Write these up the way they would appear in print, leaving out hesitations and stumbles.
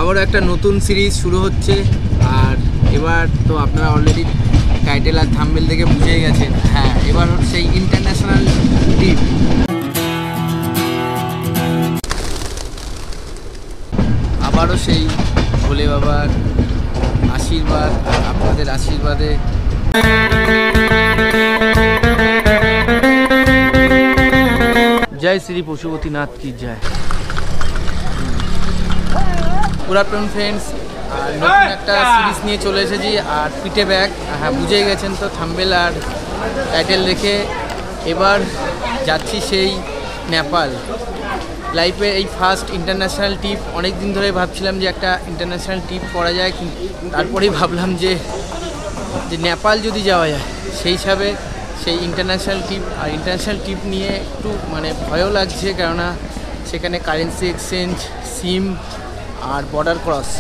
আবারও একটা নতুন সিরিজ শুরু হচ্ছে। আর এবার তো আপনারা অলরেডি টাইটেল আর থাম্বনেল দেখে বুঝেই গেছেন, হ্যাঁ এবার সেই ইন্টারন্যাশনাল ট্রিপ। আবারও সেই ভোলে বাবার আশীর্বাদ আর আপনাদের আশীর্বাদে জয় শ্রী পশুপতিনাথ কি জয়। গুড আফটারনুন ফ্রেন্ডস, আর নতুন একটা সিরিজ নিয়ে চলে এসেছি। আর পিঠে ব্যাগ, হ্যাঁ বুঝেই গেছেন তো থাম্বনেল আর টাইটেল দেখে। এবার যাচ্ছি সেই নেপাল। লাইফে এই ফার্স্ট ইন্টারন্যাশনাল ট্রিপ। অনেক দিন ধরে ভাবছিলাম যে একটা ইন্টারন্যাশনাল ট্রিপ করা যায়, কিন্তু তারপরেই ভাবলাম যে নেপাল যদি যাওয়া যায়, সেই হিসাবে সেই ইন্টারন্যাশনাল ট্রিপ। আর ইন্টারন্যাশনাল ট্রিপ নিয়ে একটু ভয়ও লাগছে, কেননা সেখানে কারেন্সি এক্সচেঞ্জ, সিম আর বর্ডার ক্রস।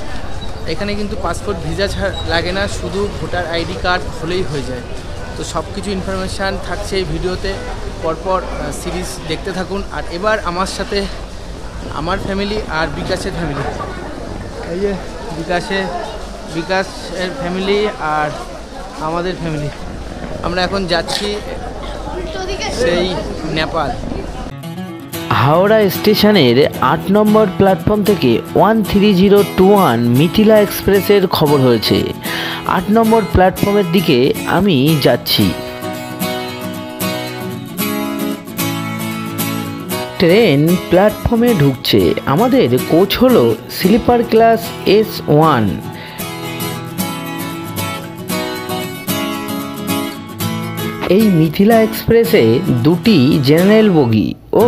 এখানে কিন্তু পাসপোর্ট ভিসা লাগে না, শুধু ভোটার আইডি কার্ড হলেই হয়ে যায়। তো সব কিছু ইনফরমেশান থাকছে এই ভিডিওতে, পরপর সিরিজ দেখতে থাকুন। আর এবার আমার সাথে আমার ফ্যামিলি আর বিকাশের ফ্যামিলি, এই যে বিকাশের ফ্যামিলি আর আমাদের ফ্যামিলি, আমরা এখন যাচ্ছি সেই নেপাল। হাওড়া স্টেশনের 8 নম্বর প্ল্যাটফর্ম থেকে 13021 মিথিলা এক্সপ্রেসের খবর হয়েছে। 8 নম্বর প্ল্যাটফর্মের দিকে আমি যাচ্ছি। ট্রেন প্ল্যাটফর্মে ঢুকছে। আমাদের কোচ হলো স্লিপার ক্লাস S1। এই মিথিলা এক্সপ্রেসে 2টি জেনারেল বগি ও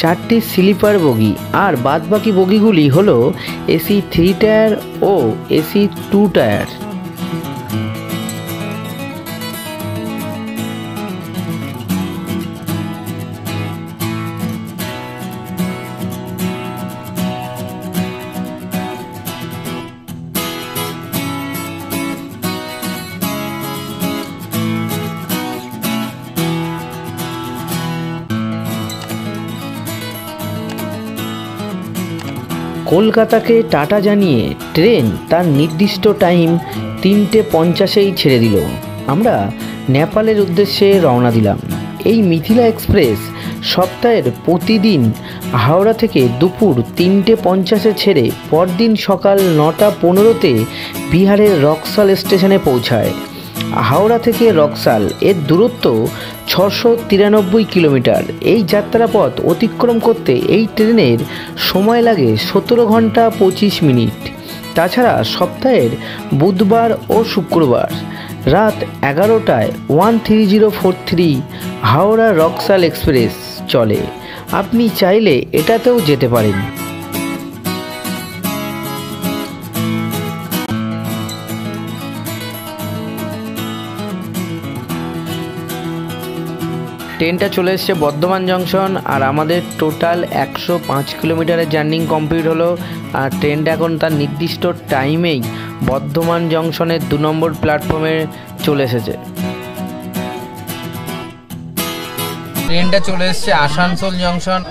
4টি স্লিপার বগি, আর বাদবাকি বগিগুলি হলো AC 3 টায়ার ও AC 2 টায়ার। কলকাতাকে টাটা জানিয়ে ট্রেন তার নির্দিষ্ট টাইম 3:50-এই ছেড়ে দিল। আমরা নেপালের উদ্দেশ্যে রওনা দিলাম। এই মিথিলা এক্সপ্রেস সপ্তাহের প্রতিদিন হাওড়া থেকে দুপুর 3:50-এ ছেড়ে পরদিন সকাল 9:15-তে বিহারের রক্সাল স্টেশনে পৌঁছায়। হাওড়া থেকে রক্সাল এর দূরত্ব 693 কিলোমিটার। এই যাত্রাপথ অতিক্রম করতে এই ট্রেনের সময় লাগে 17 ঘন্টা 25 মিনিট। তাছাড়া সপ্তাহের বুধবার ও শুক্রবার রাত 11টায় 13043 হাওড়া রক্সাল এক্সপ্রেস চলে। আপনি চাইলে এটাতেও যেতে পারেন। ট্রেনটা চলে এসছে বর্ধমান জংশন। আর আমাদের টোটাল 105 কিলোমিটারের জার্নি কমপ্লিট হলো। আর ট্রেনটা এখন তার নির্দিষ্ট টাইমেই বর্ধমান জংশনের 2 নম্বর প্ল্যাটফর্মে চলে এসেছে। ট্রেনটা চলে এসছে আসানসোল জংশন।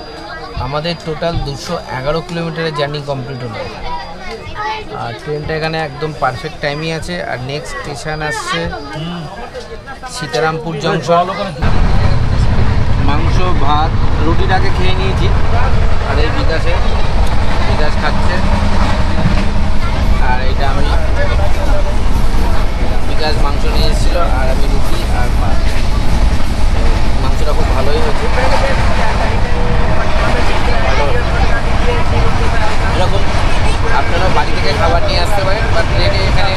আমাদের টোটাল 211 কিলোমিটারের জার্নি কমপ্লিট হলো। আর ট্রেনটা এখানে একদম পারফেক্ট টাইমই আছে। আর নেক্সট স্টেশন আসছে সীতারামপুর জংশন। মাংস ভাত রুটিটাকে খেয়ে নিয়েছি। আর এই বিকাশ খাচ্ছে। আর এটা আমি বিকাশ মাংস নিয়ে এসেছিলো, আর আমি রুটি আর ভাত। মাংসটা খুব ভালোই হয়েছে। এরকম আপনারা বাড়ি থেকে খাবার নিয়ে আসতে পারেন, বা ট্রেনে এখানে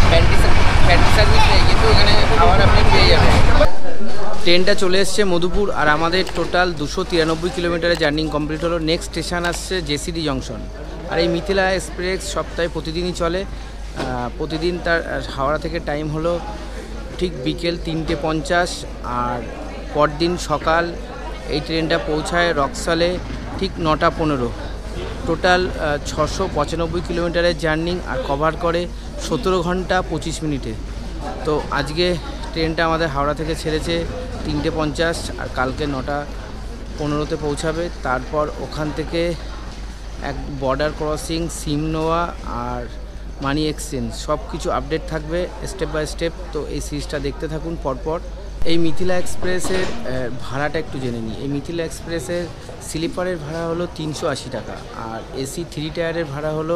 প্যান্টি সার্ভিস নেই, কিন্তু এখানে খাবার আপনি পেয়ে যাবেন। ট্রেনটা চলে এসছে মধুপুর। আর আমাদের টোটাল 293 কিলোমিটারের জার্নি কমপ্লিট হলো। নেক্সট স্টেশন আসছে জেসিডি জংশন। আর এই মিথিলা এক্সপ্রেস সপ্তাহে প্রতিদিনই চলে। প্রতিদিন তার হাওড়া থেকে টাইম হলো ঠিক বিকেল 3:50। আর পরদিন সকাল এই ট্রেনটা পৌঁছায় রক্সালে ঠিক 9:15। টোটাল 695 কিলোমিটারের জার্নি আর কভার করে 17 ঘন্টা 25 মিনিটে। তো আজকে ট্রেনটা আমাদের হাওড়া থেকে ছেড়েছে 3:50, আর কালকে 9:15-তে পৌঁছাবে। তারপর ওখান থেকে এক বর্ডার ক্রসিং, সিম নেওয়া আর মানি এক্সচেঞ্জ সব কিছু আপডেট থাকবে স্টেপ বাই স্টেপ। তো এই সিরিজটা দেখতে থাকুন পরপর। এই মিথিলা এক্সপ্রেসের ভাড়াটা একটু জেনে নিই। এই মিথিলা এক্সপ্রেসের স্লিপারের ভাড়া হলো 380 টাকা, আর এসি 3 টায়ারের ভাড়া হলো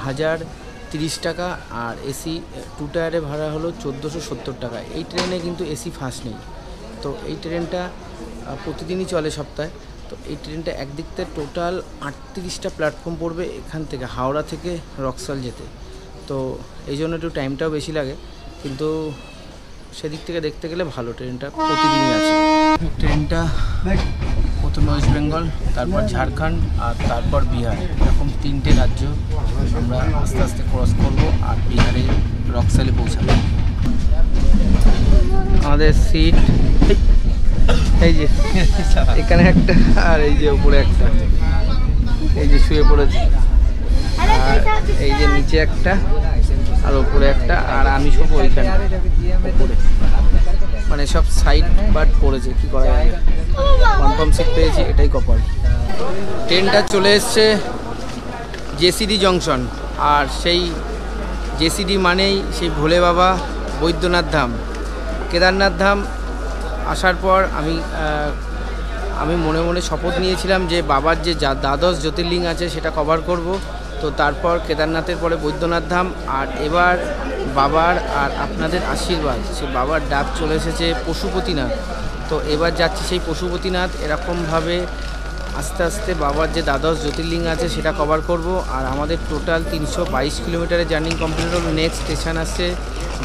1030 টাকা, আর এসি 2 টায়ারের ভাড়া হলো 1470 টাকা। এই ট্রেনে কিন্তু এসি ফার্স্ট নেই। তো এই ট্রেনটা প্রতিদিনই চলে সপ্তাহে। তো এই ট্রেনটা একদিক থেকে টোটাল 38টা প্ল্যাটফর্ম পড়বে এখান থেকে, হাওড়া থেকে রক্সল যেতে। তো এই জন্য একটু টাইমটাও বেশি লাগে, কিন্তু সেদিক থেকে দেখতে গেলে ভালো, ট্রেনটা প্রতিদিনই আছে। ট্রেনটা প্রথম ওয়েস্ট বেঙ্গল, তারপর ঝাড়খণ্ড আর তারপর বিহার, এরকম 3টে রাজ্য আমরা আস্তে আস্তে ক্রস করবো আর বিহারে রক্সলে পৌঁছাবো। আমাদের সিট এই যে এখানে একটা, আর এই যে উপরে একটা, এই যে শুয়ে পড়েছে, আর এই যে নিচে একটা আর উপরে একটা, আর আমি শোবো ওইখানে উপরে। মানে সব সাইড বাট পড়েছে, কি করা যাবে, কনফার্ম সিট পেয়েছি, এটাই কপাল। ট্রেনটা চলে এসছে জেসিডি জংশন, আর সেই জেসিডি মানেই সেই ভোলে বাবা, বৈদ্যনাথ ধাম, কেদারনাথ ধাম। আসার পর আমি মনে মনে শপথ নিয়েছিলাম যে বাবার যে দ্বাদশ জ্যোতির্লিঙ্গ আছে সেটা কভার করব। তো তারপর কেদারনাথের পরে বৈদ্যনাথ ধাম, আর এবার বাবার আর আপনাদের আশীর্বাদ, সে বাবার ডাক চলে এসেছে পশুপতিনাথ। তো এবার যাচ্ছি সেই পশুপতিনাথ। এরকমভাবে আস্তে আস্তে বাবার যে দ্বাদশ জ্যোতির্লিঙ্গ আছে সেটা কভার করব। আর আমাদের টোটাল 322 কিলোমিটারের জার্নি কমপ্লিট হলো। নেক্সট স্টেশন আসছে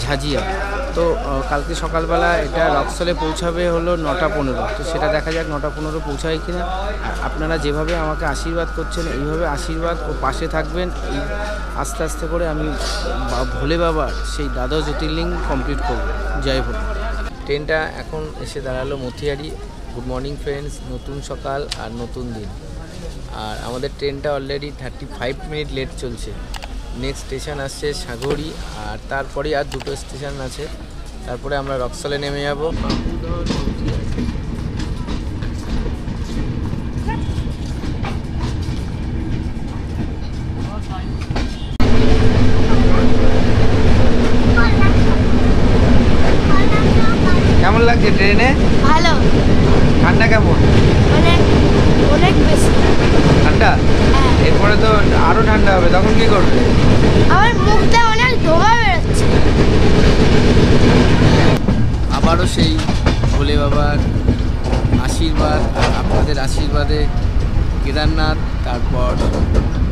ঝাঁঝিয়া। তো কালকে সকালবেলা এটা রক্সলে পৌঁছাবে হলো 9টা 15। তো সেটা দেখা যাক 9টা 15 পৌঁছায় কিনা। আর আপনারা যেভাবে আমাকে আশীর্বাদ করছেন এইভাবে আশীর্বাদ ও পাশে থাকবেন। এই আস্তে আস্তে করে আমি ভোলে বাবার সেই দ্বাদশ জ্যোতির্লিঙ্গ কমপ্লিট করব। জয় ভোলে। ট্রেনটা এখন এসে দাঁড়ালো মথিয়ারি। গুড মর্নিং ফ্রেন্ডস, নতুন সকাল আর নতুন দিন। আর আমাদের ট্রেনটা অলরেডি 35 মিনিট লেট চলছে। নেক্সট স্টেশন আসছে সাগরি, আর তারপরে আর 2টো স্টেশন আছে, তারপরে আমরা রক্সলে নেমে যাব। কেমন লাগছে ট্রেনে? ভালো। ঠান্ডা কেমন? অনেক অনেক বেশি ঠান্ডা? এরপরে তো আরো ঠান্ডা হবে, তখন কি করবে? আমার মুখটা অনেক ধোঁয়া বেরোচ্ছে। আবারও সেই ভোলে বাবার আশীর্বাদ আর আপনাদের আশীর্বাদে কেদারনাথ, তারপর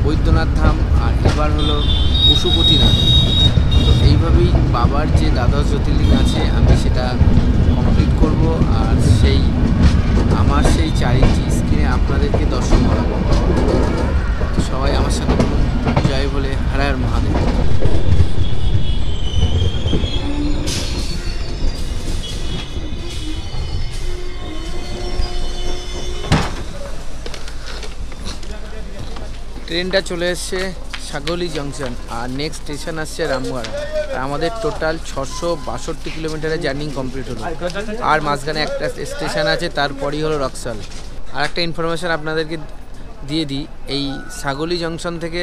বৈদ্যনাথ ধাম, আর এবার হলো পশুপতিনাথ। তো এইভাবেই বাবার যে দ্বাদশ জ্যোতির্লিঙ্গ আছে আমি সেটা কমপ্লিট করব। আর সেই আমার সেই 4 ইঞ্চি স্ক্রিনে আপনাদেরকে দর্শন করাবো। সবাই আমার সাথে বলুন জয় বলে, হর হর মহাদেব। ট্রেনটা চলে এসছে সাগলি জংশন, আর নেক্সট স্টেশন আসছে রামগড়। আর আমাদের টোটাল 662 কিলোমিটারের জার্নি কমপ্লিট হলো। আর মাঝখানে একটা স্টেশন আছে, তারপরই হলো রক্সল। আর একটা ইনফরমেশান আপনাদেরকে দিয়ে দিই, এই সাগলি জংশন থেকে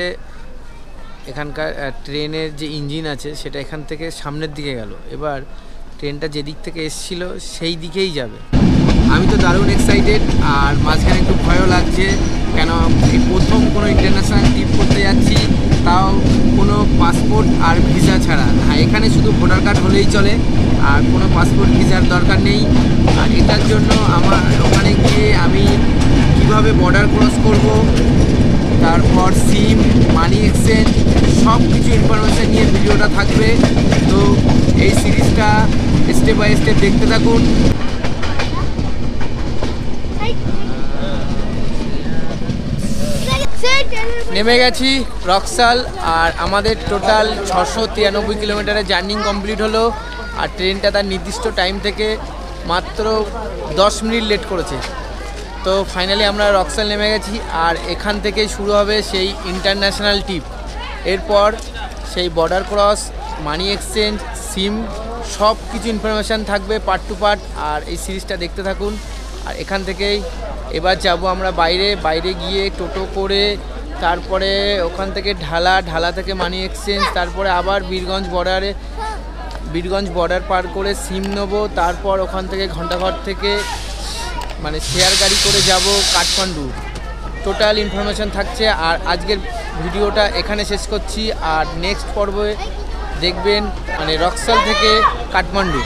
এখানকার ট্রেনের যে ইঞ্জিন আছে সেটা এখান থেকে সামনের দিকে গেল। এবার ট্রেনটা যেদিক থেকে এসছিল সেই দিকেই যাবে। আমি তো দারুণ এক্সাইটেড, আর মাঝখানে একটু ভয়ও লাগছে, কেন এই প্রথম কোনো ইন্টারন্যাশনাল ট্রিপ করতে যাচ্ছি, তাও কোনো পাসপোর্ট আর ভিসা ছাড়া। হ্যাঁ, এখানে শুধু ভোটার কার্ড হলেই চলে, আর কোনো পাসপোর্ট ভিসার দরকার নেই। আর এটার জন্য আমার ওখানে গিয়ে আমি কীভাবে বর্ডার ক্রস করব, তারপর সিম, মানি এক্সচেঞ্জ সব কিছু ইনফরমেশান নিয়ে ভিডিওটা থাকবে। তো এই সিরিজটা স্টেপ বাই স্টেপ দেখতে থাকুন। নেমে গেছি রক্সল, আর আমাদের টোটাল 693 কিলোমিটারের জার্নি কমপ্লিট হলো। আর ট্রেনটা তার নির্দিষ্ট টাইম থেকে মাত্র 10 মিনিট লেট করেছে। তো ফাইনালি আমরা রক্সল নেমে গেছি, আর এখান থেকেই শুরু হবে সেই ইন্টারন্যাশনাল ট্রিপ। এরপর সেই বর্ডার ক্রস, মানি এক্সচেঞ্জ, সিম সব কিছু ইনফরমেশান থাকবে পার্ট টু পার্ট। আর এই সিরিজটা দেখতে থাকুন। আর এখান থেকেই এবার যাব আমরা বাইরে গিয়ে টোটো করে তারপরে ওখান থেকে ঢালা থেকে মানি এক্সচেঞ্জ, তারপরে আবার বীরগঞ্জ বর্ডার পার করে সিম নেবো, তারপর ওখান থেকে ঘন্টাঘর থেকে মানে শেয়ার গাড়ি করে যাব কাঠমান্ডু। টোটাল ইনফরমেশন থাকছে। আর আজকের ভিডিওটা এখানে শেষ করছি। আর নেক্সট পর্বে দেখবেন মানে রক্সল থেকে কাঠমান্ডু।